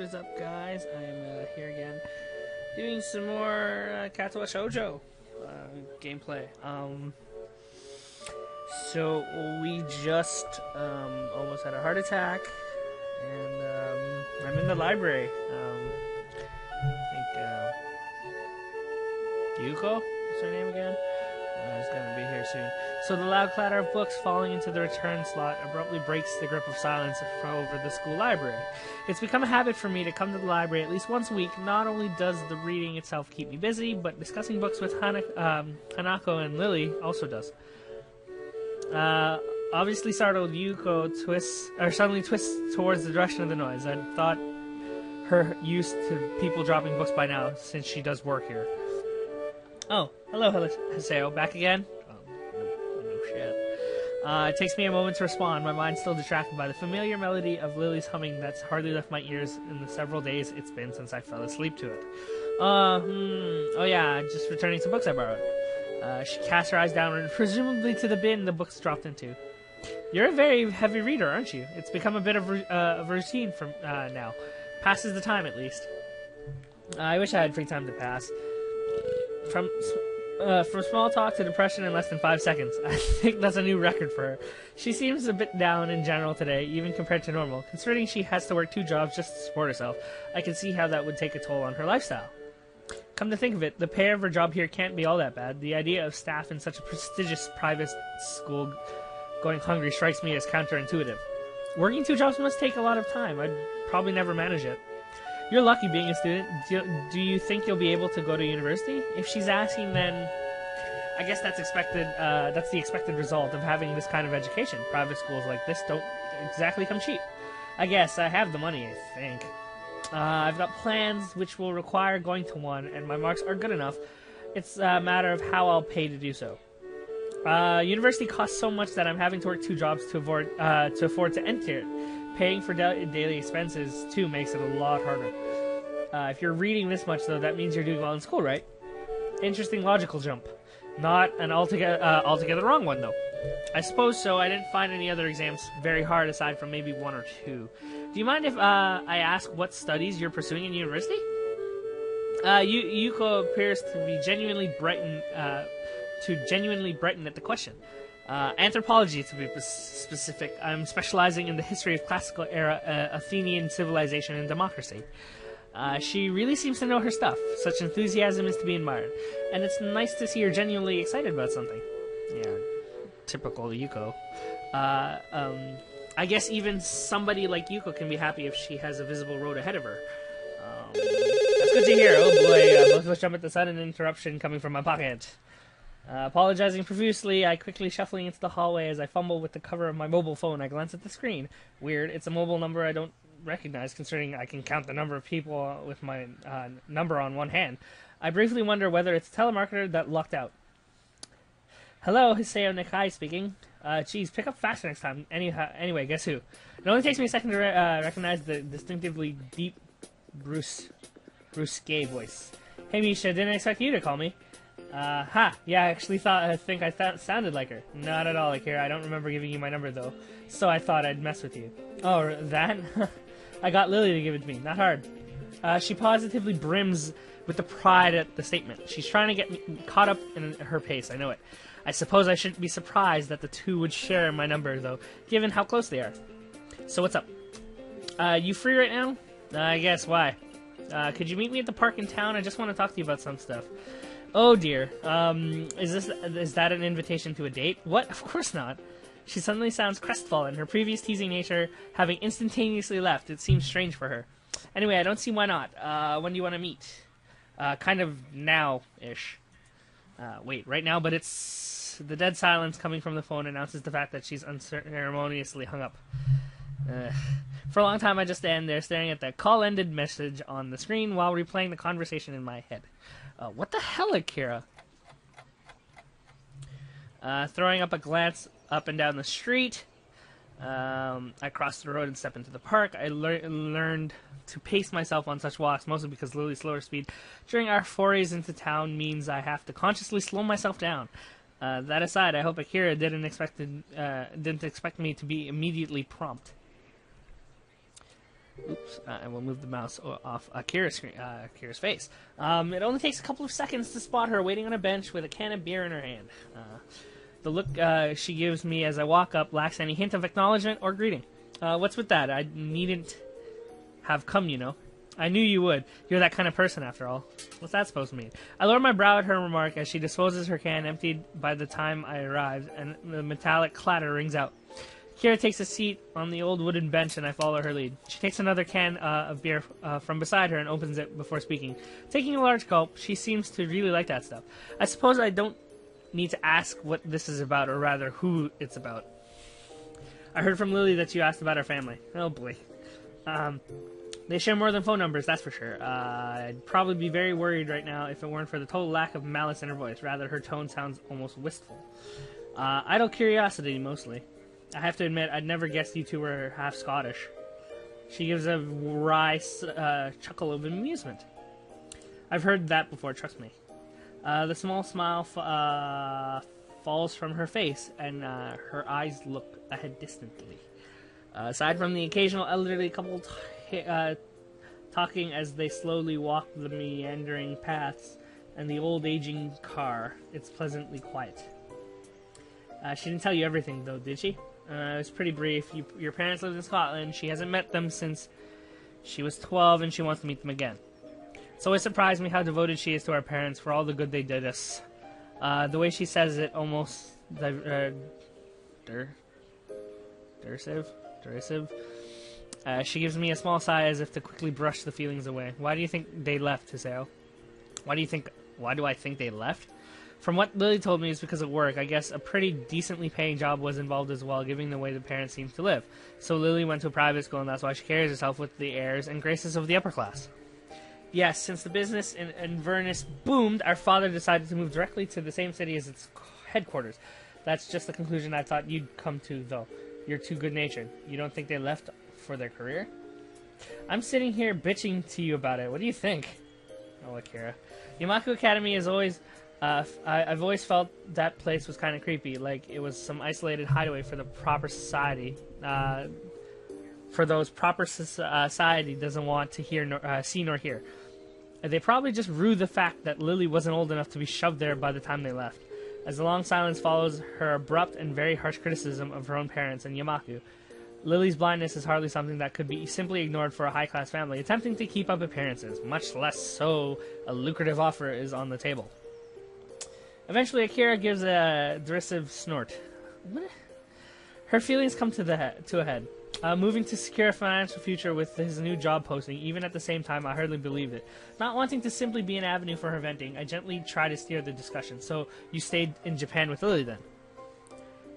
is up, guys? I am here again, doing some more Katawa Shoujo gameplay. So we just almost had a heart attack, and I'm in the library. I think Yuko is her name again. Is going to be here soon. So the loud clatter of books falling into the return slot abruptly breaks the grip of silence over the school library. It's become a habit for me to come to the library at least once a week. Not only does the reading itself keep me busy, but discussing books with Hanako and Lily also does. Obviously startled, Yuko suddenly twists towards the direction of the noise. I thought her used to people dropping books by now, since she does work here. Oh, hello, Haseo. Back again? Oh, no shit. It takes me a moment to respond, my mind still distracted by the familiar melody of Lily's humming that's hardly left my ears in the several days it's been since I fell asleep to it. Oh yeah, just returning some books I borrowed. She casts her eyes downward, presumably to the bin the books dropped into. You're a very heavy reader, aren't you? It's become a bit of a routine from now. Passes the time, at least. I wish I had free time to pass. From small talk to depression in less than 5 seconds. I think that's a new record for her. She seems a bit down in general today, even compared to normal. Considering she has to work 2 jobs just to support herself, I can see how that would take a toll on her lifestyle. Come to think of it, the pay of her job here can't be all that bad. The idea of staff in such a prestigious private school going hungry strikes me as counterintuitive. Working 2 jobs must take a lot of time. I'd probably never manage it. You're lucky being a student. Do you think you'll be able to go to university? If she's asking, then I guess that's expected. That's the expected result of having this kind of education. Private schools like this don't exactly come cheap. I guess I have the money, I think. I've got plans which will require going to one, and my marks are good enough. It's a matter of how I'll pay to do so. University costs so much that I'm having to work 2 jobs to afford to enter it. Paying for daily expenses, too, makes it a lot harder. If you're reading this much, though, that means you're doing well in school, right? Interesting logical jump. Not an altogether wrong one, though. I suppose so. I didn't find any other exams very hard, aside from maybe 1 or 2. Do you mind if I ask what studies you're pursuing in university? Yuko appears to be genuinely brightened at the question. Anthropology, to be specific. I'm specializing in the history of classical era Athenian civilization and democracy. She really seems to know her stuff. Such enthusiasm is to be admired. And it's nice to see her genuinely excited about something. Yeah, typical Yuko. I guess even somebody like Yuko can be happy if she has a visible road ahead of her. That's good to hear. Oh boy, both of us jump at the sudden interruption coming from my pocket. Apologizing profusely, I quickly shuffling into the hallway as I fumble with the cover of my mobile phone. I glance at the screen. Weird, it's a mobile number I don't recognize, considering I can count the number of people with my number on one hand. I briefly wonder whether it's a telemarketer that lucked out. Hello, Hiseo Nikai speaking. Geez, pick up faster next time. Anyway, guess who? It only takes me a second to recognize the distinctively deep brusque voice. Hey Misha, didn't expect you to call me. Yeah, I actually think I sounded like her. Not at all, Akira. I don't remember giving you my number, though. So I thought I'd mess with you. Oh, that? I got Lily to give it to me. Not hard. She positively brims with the pride at the statement. She's trying to get me caught up in her pace, I know it. I suppose I shouldn't be surprised that the two would share my number, though, given how close they are. So what's up? You free right now? I guess, why? Could you meet me at the park in town? I just want to talk to you about some stuff. Oh dear, is that an invitation to a date? What? Of course not. She suddenly sounds crestfallen, her previous teasing nature having instantaneously left. It seems strange for her. Anyway, I don't see why not. When do you want to meet? Kind of now-ish. Wait, right now? But it's... The dead silence coming from the phone announces the fact that she's unceremoniously hung up. For a long time, I just stand there staring at the call-ended message on the screen while replaying the conversation in my head. What the hell, Akira? Throwing up a glance up and down the street, I cross the road and step into the park. I learned to pace myself on such walks, mostly because Lily's slower speed during our forays into town means I have to consciously slow myself down. That aside, I hope Akira didn't expect me to be immediately prompt. Oops, and we'll move the mouse off Akira's face. It only takes a couple of seconds to spot her waiting on a bench with a can of beer in her hand. The look she gives me as I walk up lacks any hint of acknowledgement or greeting. What's with that? I needn't have come, you know. I knew you would. You're that kind of person, after all. What's that supposed to mean? I lower my brow at her remark as she disposes her can, emptied by the time I arrived, and the metallic clatter rings out. Kira takes a seat on the old wooden bench, and I follow her lead. She takes another can of beer from beside her and opens it before speaking. Taking a large gulp, she seems to really like that stuff. I suppose I don't need to ask what this is about, or rather, who it's about. I heard from Lily that you asked about our family. Oh, boy. They share more than phone numbers, that's for sure. I'd probably be very worried right now if it weren't for the total lack of malice in her voice. Rather, her tone sounds almost wistful. Idle curiosity, mostly. I have to admit, I'd never guessed you two were half Scottish. She gives a wry chuckle of amusement. I've heard that before, trust me. The small smile falls from her face, and her eyes look ahead distantly. Aside from the occasional elderly couple talking as they slowly walk the meandering paths and the old aging car, it's pleasantly quiet. She didn't tell you everything, though, did she? It was pretty brief. Your parents lived in Scotland. She hasn't met them since she was 12, and she wants to meet them again. It's always surprised me how devoted she is to our parents for all the good they did us. The way she says it, almost derisive. She gives me a small sigh as if to quickly brush the feelings away. Why do you think they left, Hisao? Why do I think they left? From what Lily told me, it's because of work. I guess a pretty decently paying job was involved as well, given the way the parents seem to live. So Lily went to a private school, and that's why she carries herself with the airs and graces of the upper class. Yes, since the business in Inverness boomed, our father decided to move directly to the same city as its headquarters. That's just the conclusion I thought you'd come to, though. You're too good-natured. You don't think they left for their career? I'm sitting here bitching to you about it. What do you think? Oh, Akira. Yamaku Academy is always... I've always felt that place was kind of creepy, like it was some isolated hideaway for the proper society. For those proper society doesn't want to hear see nor hear. They probably just rue the fact that Lily wasn't old enough to be shoved there by the time they left. As the long silence follows her abrupt and very harsh criticism of her own parents and Yamaku, Lily's blindness is hardly something that could be simply ignored for a high-class family attempting to keep up appearances, much less so a lucrative offer is on the table. Eventually, Akira gives a derisive snort. Her feelings come to a head. Moving to secure a financial future with his new job posting, even at the same time, I hardly believed it. Not wanting to simply be an avenue for her venting, I gently try to steer the discussion. So, you stayed in Japan with Lily, then?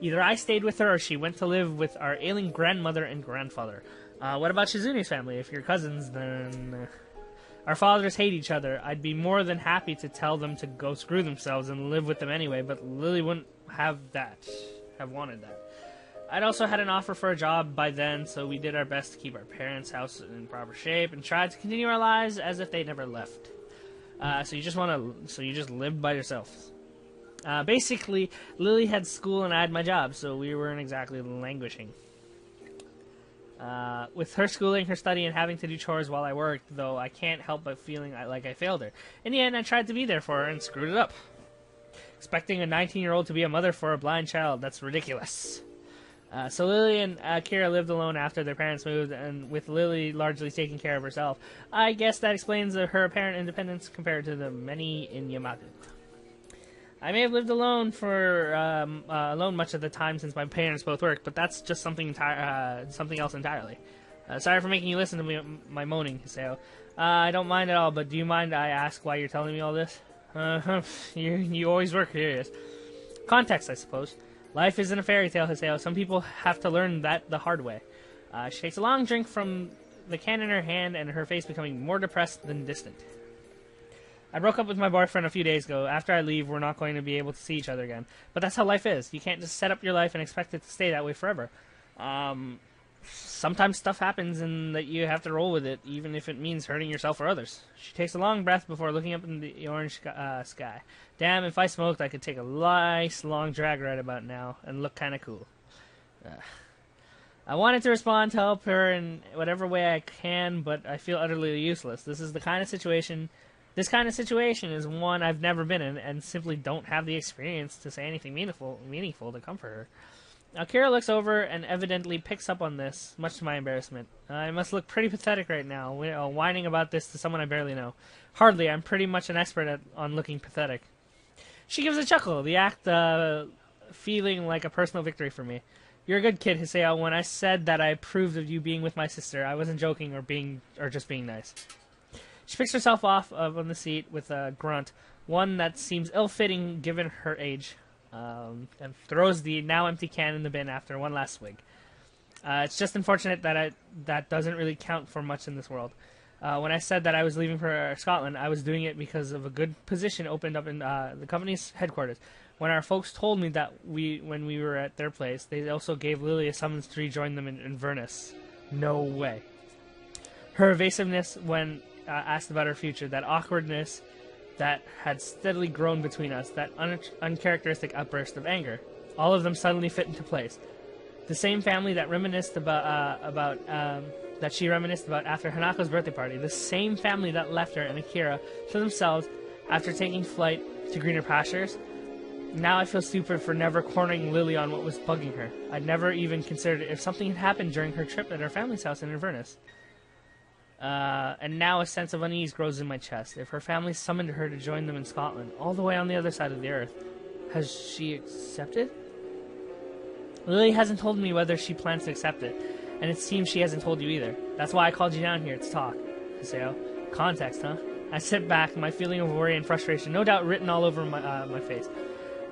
Either I stayed with her or she went to live with our ailing grandmother and grandfather. What about Shizune's family? If you're cousins, then... Our fathers hate each other. I'd be more than happy to tell them to go screw themselves and live with them anyway, but Lily wouldn't have wanted that. I'd also had an offer for a job by then, so we did our best to keep our parents' house in proper shape and tried to continue our lives as if they never left. So you just lived by yourself. Basically, Lily had school and I had my job, so we weren't exactly languishing. With her schooling, her study, and having to do chores while I worked, though I can't help but feeling like I failed her. In the end, I tried to be there for her and screwed it up. Expecting a 19-year-old to be a mother for a blind child, that's ridiculous. So Lily and Akira lived alone after their parents moved, and with Lily largely taking care of herself. I guess that explains her apparent independence compared to the many in Yamaku. I may have lived alone much of the time since my parents both worked, but that's just something else entirely. Sorry for making you listen to my moaning, Hisao. I don't mind at all, but do you mind I ask why you're telling me all this? You always were curious. Context, I suppose. Life isn't a fairy tale, Hisao. Some people have to learn that the hard way. She takes a long drink from the can in her hand, and her face becoming more depressed than distant. I broke up with my boyfriend a few days ago. After I leave, we're not going to be able to see each other again. But that's how life is. You can't just set up your life and expect it to stay that way forever. Sometimes stuff happens and that you have to roll with it, even if it means hurting yourself or others. She takes a long breath before looking up in the orange sky. Damn, if I smoked, I could take a nice long drag right about now and look kind of cool. I wanted to respond to help her in whatever way I can, but I feel utterly useless. This kind of situation is one I've never been in, and simply don't have the experience to say anything meaningful to comfort her. Akira looks over and evidently picks up on this, much to my embarrassment. I must look pretty pathetic right now, whining about this to someone I barely know. Hardly, I'm pretty much an expert on looking pathetic. She gives a chuckle, the act feeling like a personal victory for me. You're a good kid, Hiseo. When I said that I approved of you being with my sister, I wasn't joking or just being nice. She picks herself off on the seat with a grunt, one that seems ill-fitting given her age, and throws the now empty can in the bin after one last swig. It's just unfortunate that that doesn't really count for much in this world. When I said that I was leaving for Scotland, I was doing it because of a good position opened up in the company's headquarters. When our folks told me that when we were at their place, they also gave Lily a summons to rejoin them in Inverness. No way. Her evasiveness when asked about her future, that awkwardness that had steadily grown between us, that uncharacteristic outburst of anger, all of them suddenly fit into place. The same family that reminisced that she reminisced about after Hanako's birthday party, the same family that left her and Akira to themselves after taking flight to greener pastures. Now I feel stupid for never cornering Lily on what was bugging her. I'd never even considered if something had happened during her trip at her family's house in Inverness. And now a sense of unease grows in my chest. If her family summoned her to join them in Scotland, all the way on the other side of the earth, has she accepted? Lily hasn't told me whether she plans to accept it, and it seems she hasn't told you either. That's why I called you down here to talk. Hiseo. Context, huh? I sit back, my feeling of worry and frustration no doubt written all over my face.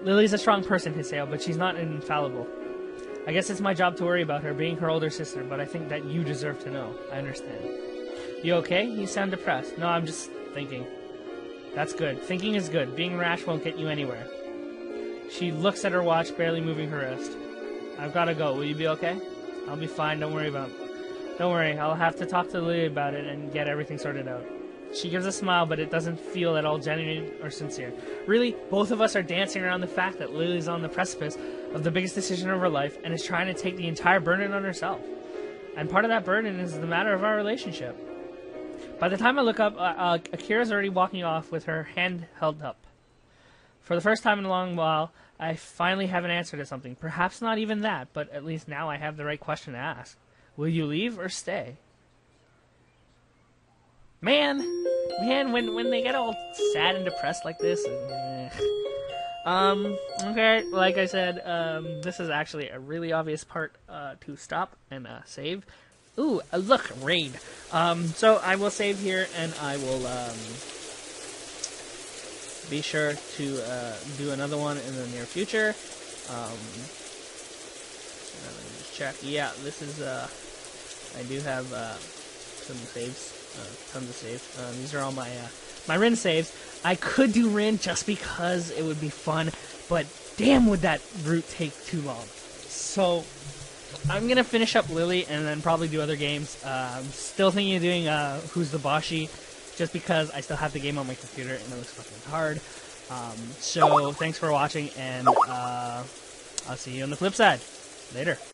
Lily's a strong person, Hiseo, but she's not infallible. I guess it's my job to worry about her, being her older sister, but I think that you deserve to know. I understand. You okay? You sound depressed. No, I'm just thinking. That's good. Thinking is good. Being rash won't get you anywhere. She looks at her watch, barely moving her wrist. I've got to go. Will you be okay? I'll be fine. Don't worry. I'll have to talk to Lily about it and get everything sorted out. She gives a smile, but it doesn't feel at all genuine or sincere. Really, both of us are dancing around the fact that Lily's on the precipice of the biggest decision of her life and is trying to take the entire burden on herself. And part of that burden is the matter of our relationship. By the time I look up, Akira's already walking off with her hand held up. For the first time in a long while, I finally have an answer to something. Perhaps not even that, but at least now I have the right question to ask. Will you leave or stay? Man, when they get all sad and depressed like this, okay, like I said, this is actually a really obvious part to stop and save. Ooh, look, raid. So I will save here, and I will be sure to do another one in the near future. Let me just check. Yeah, this is I do have some saves. Tons of saves. These are all my Rin saves. I could do Rin just because it would be fun, but damn would that route take too long. So I'm gonna finish up Lily and then probably do other games. I'm still thinking of doing Who's the Boshi, just because I still have the game on my computer and it looks fucking hard. So thanks for watching, and I'll see you on the flip side. Later.